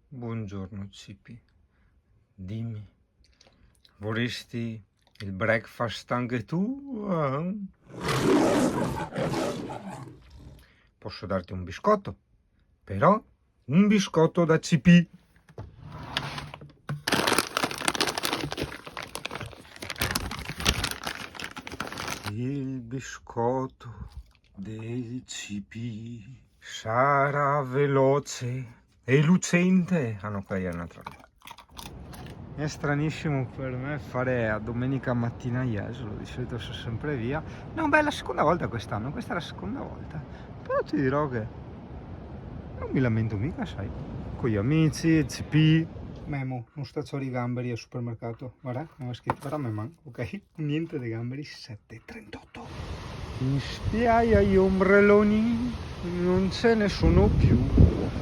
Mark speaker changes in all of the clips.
Speaker 1: Buongiorno Cipi, dimmi, vorresti il breakfast anche tu? Posso darti un biscotto, però un biscotto da Cipi. Il biscotto del Cipi sarà veloce e lucente. Ah no, quella è un'altra roba. È stranissimo per me fare a domenica mattina a Jesolo, di solito sono sempre via. No, beh, è la seconda volta quest'anno, questa è la seconda volta. Però ti dirò che non mi lamento mica, sai. Con gli amici, il CP. Memo, non sto i gamberi al supermercato. Guarda, non è scritto, però me man, ok? Niente dei gamberi, 7,38. In spiaggia gli ombrelloni non ce ne sono più.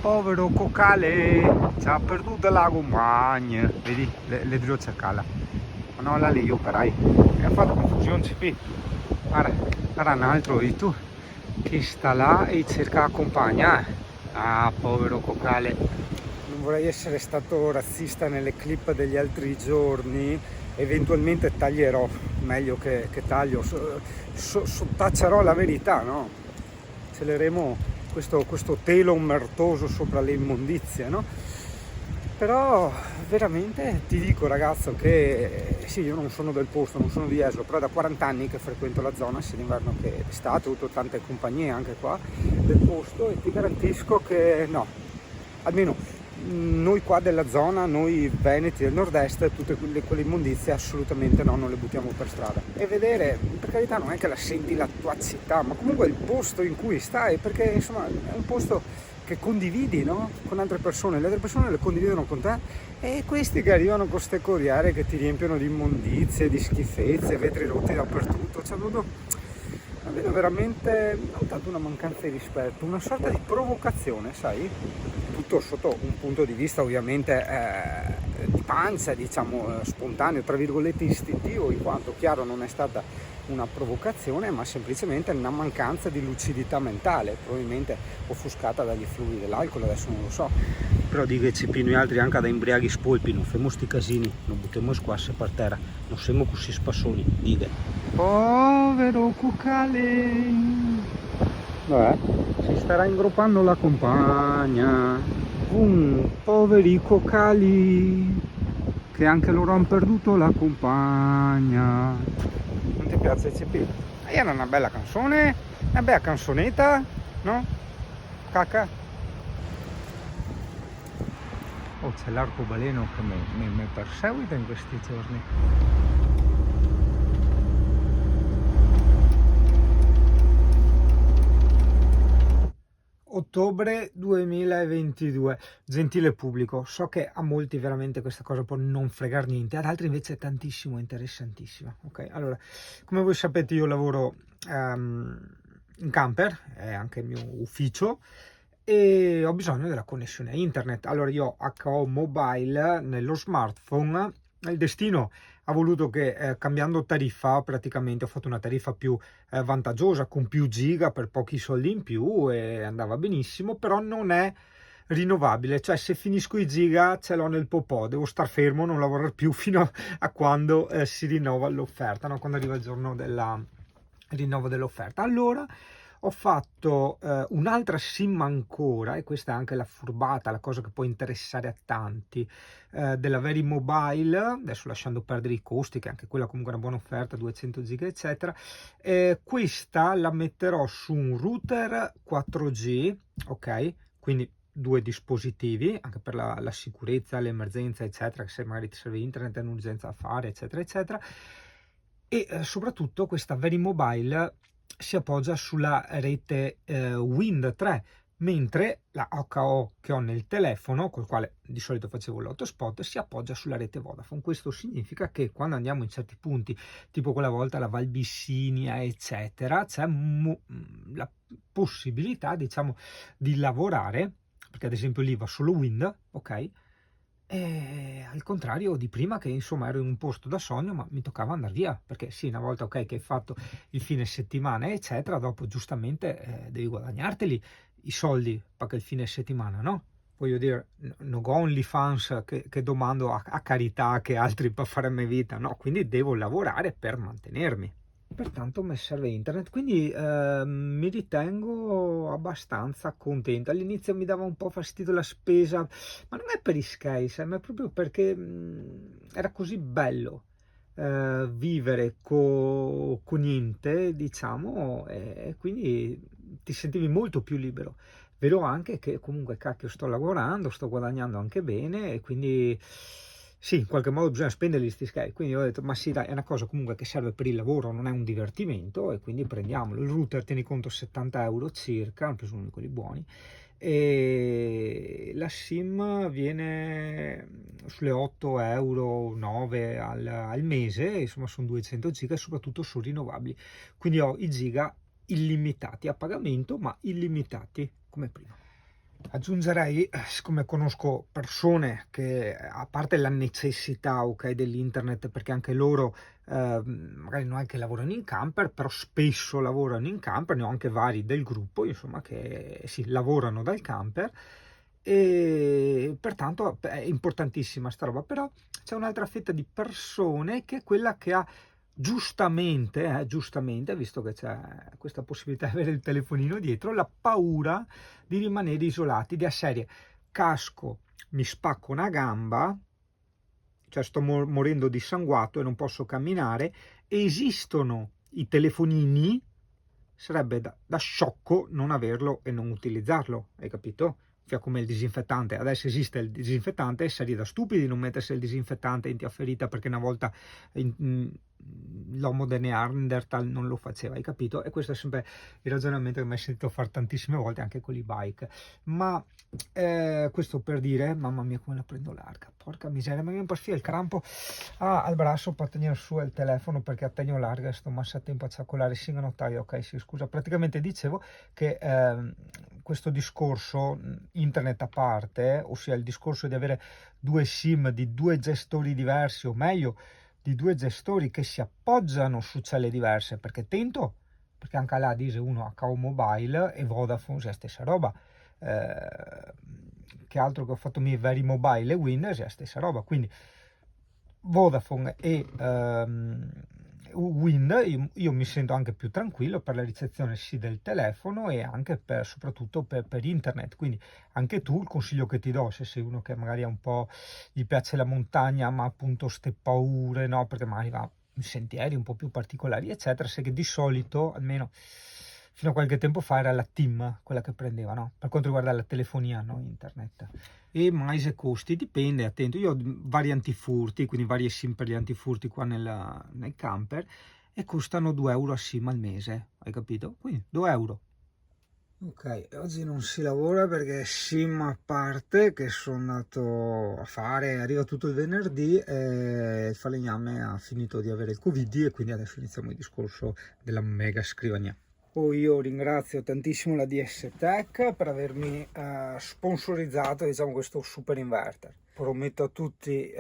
Speaker 1: Povero cocale, ci ha perduto la compagna. Vedi, le devo cercarla. Ma no, la lì io operai. Mi ha fatto confusione, CP. Guarda un altro, e tu che sta là e cerca la compagna. Ah, povero cocale. Non vorrei essere stato razzista nelle clip degli altri giorni. Eventualmente taglierò, meglio che taglio, sottaccerò la verità, no? Celeremo questo telo omertoso sopra le immondizie, no? Però veramente ti dico, ragazzo, che sì, io non sono del posto, non sono di Jesolo, però da 40 anni che frequento la zona, sia d'inverno che d'estate, ho avuto tante compagnie anche qua del posto e ti garantisco che no, almeno noi qua della zona, noi veneti del nord-est, tutte quelle immondizie assolutamente no, non le buttiamo per strada. E vedere, per carità, non è che la senti la tua città, ma comunque il posto in cui stai, perché insomma è un posto che condividi, no? Con altre persone, le altre persone le condividono con te e questi che arrivano con ste corriere che ti riempiono di immondizie, di schifezze, vetri rotti dappertutto, cioè vedo veramente non tanto una mancanza di rispetto, una sorta di provocazione, sai? Tutto sotto un punto di vista ovviamente di pancia, diciamo spontaneo, tra virgolette istintivo, in quanto chiaro non è stata una provocazione ma semplicemente una mancanza di lucidità mentale, probabilmente offuscata dagli effluvi dell'alcol, adesso non lo so. Però dico che ci noi altri anche da imbriaghi spolpi, non femo sti casini, non buttiamo squasse per terra, non siamo così spassoni, dica. Povero cucale, vabbè, si starà ingroppando la compagna. Poveri cocali, che anche loro hanno perduto la compagna. Non ti piace CP? Era una bella canzone, una bella canzonetta, no? Cacca. Oh, c'è l'arcobaleno che mi perseguita in questi giorni. Ottobre 2022, gentile pubblico, so che a molti veramente questa cosa può non fregar niente, ad altri invece è tantissimo interessantissima. Ok, allora, come voi sapete io lavoro in camper, è anche il mio ufficio e ho bisogno della connessione a internet. Allora io HO Mobile nello smartphone, il destino ha voluto che cambiando tariffa, praticamente ho fatto una tariffa più vantaggiosa con più giga per pochi soldi in più e andava benissimo, però non è rinnovabile, cioè se finisco i giga ce l'ho nel popò, devo star fermo, non lavorare più fino a quando si rinnova l'offerta, no? Quando arriva il giorno del rinnovo dell'offerta. Allora ho fatto un'altra sim ancora, e questa è anche la furbata, la cosa che può interessare a tanti, della Very Mobile, adesso lasciando perdere i costi, che anche quella comunque è una buona offerta, 200 giga eccetera. Questa la metterò su un router 4G, ok? Quindi due dispositivi, anche per la sicurezza, l'emergenza eccetera, che se magari ti serve internet, è un'urgenza a fare eccetera eccetera. E soprattutto questa Very Mobile si appoggia sulla rete Wind 3, mentre la HO che ho nel telefono, col quale di solito facevo l'hotspot, si appoggia sulla rete Vodafone. Questo significa che quando andiamo in certi punti, tipo quella volta la Val Bissinia, eccetera, c'è la possibilità, diciamo, di lavorare, perché ad esempio lì va solo Wind, ok? E al contrario di prima che insomma ero in un posto da sogno ma mi toccava andare via perché sì, una volta ok che hai fatto il fine settimana eccetera, dopo giustamente devi guadagnarteli i soldi perché il fine settimana, no?
Speaker 2: voglio dire, non ho OnlyFans che domando a carità che altri per fare me vita, no, quindi devo lavorare per mantenermi. Pertanto mi serve internet, quindi mi ritengo abbastanza contento. All'inizio mi dava un po' fastidio la spesa, ma non è per i Sky, ma è proprio perché era così bello vivere con niente, diciamo, e quindi ti sentivi molto più libero. Vedo anche che comunque, cacchio, sto lavorando, sto guadagnando anche bene, e quindi sì, in qualche modo bisogna spenderli sti Sky. Quindi ho detto, ma sì dai, è una cosa comunque che serve per il lavoro, non è un divertimento, e quindi prendiamolo. Il router, tieni conto, 70 euro circa, ho preso uno di quelli buoni, e la SIM viene sulle 8 euro, 9 al mese, insomma sono 200 giga, e soprattutto sono rinnovabili, quindi ho i giga illimitati a pagamento, ma illimitati come prima. Aggiungerei, siccome conosco persone che, a parte la necessità, ok, dell'internet, perché anche loro magari non è che lavorano in camper, però spesso lavorano in camper, ne ho anche vari del gruppo, insomma, che sì, lavorano dal camper, e pertanto è importantissima sta roba. Però c'è un'altra fetta di persone che è quella che ha giustamente, visto che c'è questa possibilità di avere il telefonino dietro, la paura di rimanere isolati, di serie: casco, mi spacco una gamba, cioè sto morendo dissanguato e non posso camminare. Esistono i telefonini, sarebbe da sciocco non averlo e non utilizzarlo, hai capito? Cioè, come il disinfettante, adesso esiste il disinfettante, sarebbe da stupidi non mettersi il disinfettante in ferita, perché una volta l'uomo del Neanderthal non lo faceva, hai capito? E questo è sempre il ragionamento che mi hai sentito fare tantissime volte anche con i bike. Ma questo per dire, mamma mia come la prendo larga, porca miseria, mi viene per il crampo al braccio per tenere su il telefono, perché a tegno larga sto massa tempo a ciacolare sin a notaio. Ok, sì, scusa. Praticamente dicevo che questo discorso, internet a parte, ossia il discorso di avere due SIM di due gestori diversi, o meglio di due gestori che si appoggiano su celle diverse, perché anche là dice uno HO Mobile e Vodafone è la stessa roba, che altro che ho fatto mie veri mobile e Windows è la stessa roba. Quindi Vodafone e Wind, io mi sento anche più tranquillo per la ricezione sì del telefono, e anche soprattutto per internet. Quindi anche tu, il consiglio che ti do, se sei uno che magari è un po', gli piace la montagna, ma appunto ste paure, no, perché magari va in sentieri un po' più particolari eccetera, sai che di solito, almeno fino a qualche tempo fa, era la TIM quella che prendeva, no? Per quanto riguarda la telefonia, no? Internet. E mais e costi, dipende, attento, io ho vari antifurti, quindi varie SIM per gli antifurti qua nel camper, e costano 2 euro a SIM al mese, hai capito? Quindi 2 euro. Ok, oggi non si lavora perché SIM a parte, che sono andato a fare, arriva tutto il venerdì, e il falegname ha finito di avere il Covid, e quindi adesso iniziamo il discorso della mega scrivania. Poi io ringrazio tantissimo la DS Tech per avermi sponsorizzato, diciamo, questo super inverter. Prometto a tutti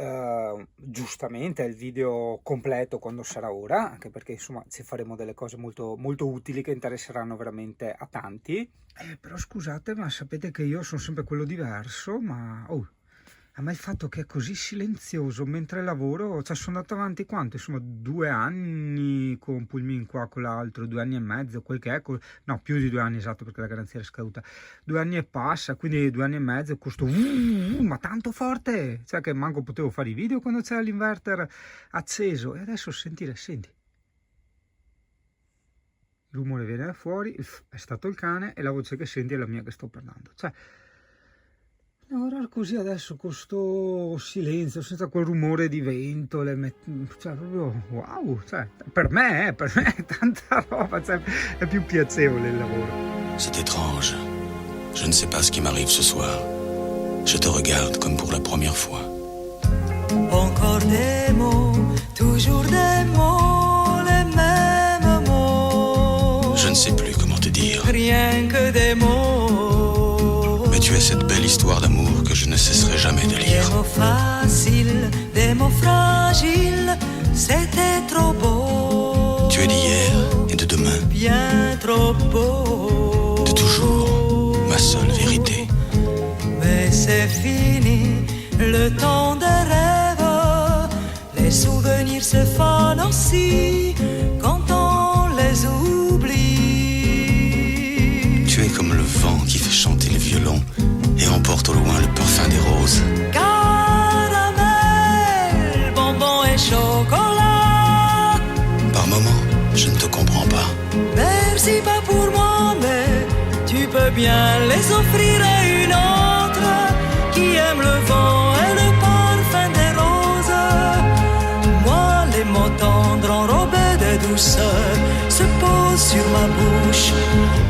Speaker 2: giustamente il video completo quando sarà ora, anche perché insomma ci faremo delle cose molto, molto utili che interesseranno veramente a tanti. Però scusate, ma sapete che io sono sempre quello diverso, ma a me il fatto che è così silenzioso mentre lavoro, cioè sono andato avanti quanto? Insomma 2 anni con Pulmin qua, con l'altro, 2 anni e mezzo, quel che è, no, più di 2 anni, esatto, perché la garanzia è scaduta, 2 anni e passa, quindi 2 anni e mezzo, costo ma tanto forte, cioè che manco potevo fare i video quando c'era l'inverter acceso. E adesso senti, il rumore viene da fuori, è stato il cane, e la voce che senti è la mia che sto parlando, cioè lavorare così adesso con sto silenzio, senza quel rumore di vento, cioè proprio wow, cioè, per me è tanta roba, cioè, è più piacevole il lavoro.
Speaker 3: C'est étrange. Je ne sais pas ce qui m'arrive ce soir. Je te regarde comme pour la première fois.
Speaker 4: Encore des mots, toujours des mots, les mêmes mots.
Speaker 3: Je ne sais plus comment te dire.
Speaker 4: Rien que des mots.
Speaker 3: Mais tu es cette belle histoire d'amour que je ne cesserai jamais de lire.
Speaker 4: Des mots faciles, des mots fragiles, c'était trop beau.
Speaker 3: Tu es d'hier et de demain.
Speaker 4: Bien trop beau.
Speaker 3: De toujours, ma seule vérité.
Speaker 4: Mais c'est est fini le temps des rêves. Les souvenirs se fanent aussi quand on les oublie.
Speaker 3: Tu es comme le vent qui fait chanter le violon et emporte au loin le parfum des roses.
Speaker 4: Caramel, bonbon et chocolat.
Speaker 3: Par moments, je ne te comprends pas.
Speaker 4: Merci pas pour moi, mais tu peux bien les offrir à une autre qui aime le vent et le parfum des roses. Moi, les mots tendres enrobés de douceur se posent sur ma bouche,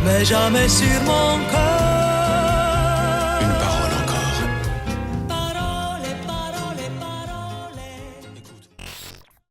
Speaker 4: mais jamais sur mon cœur.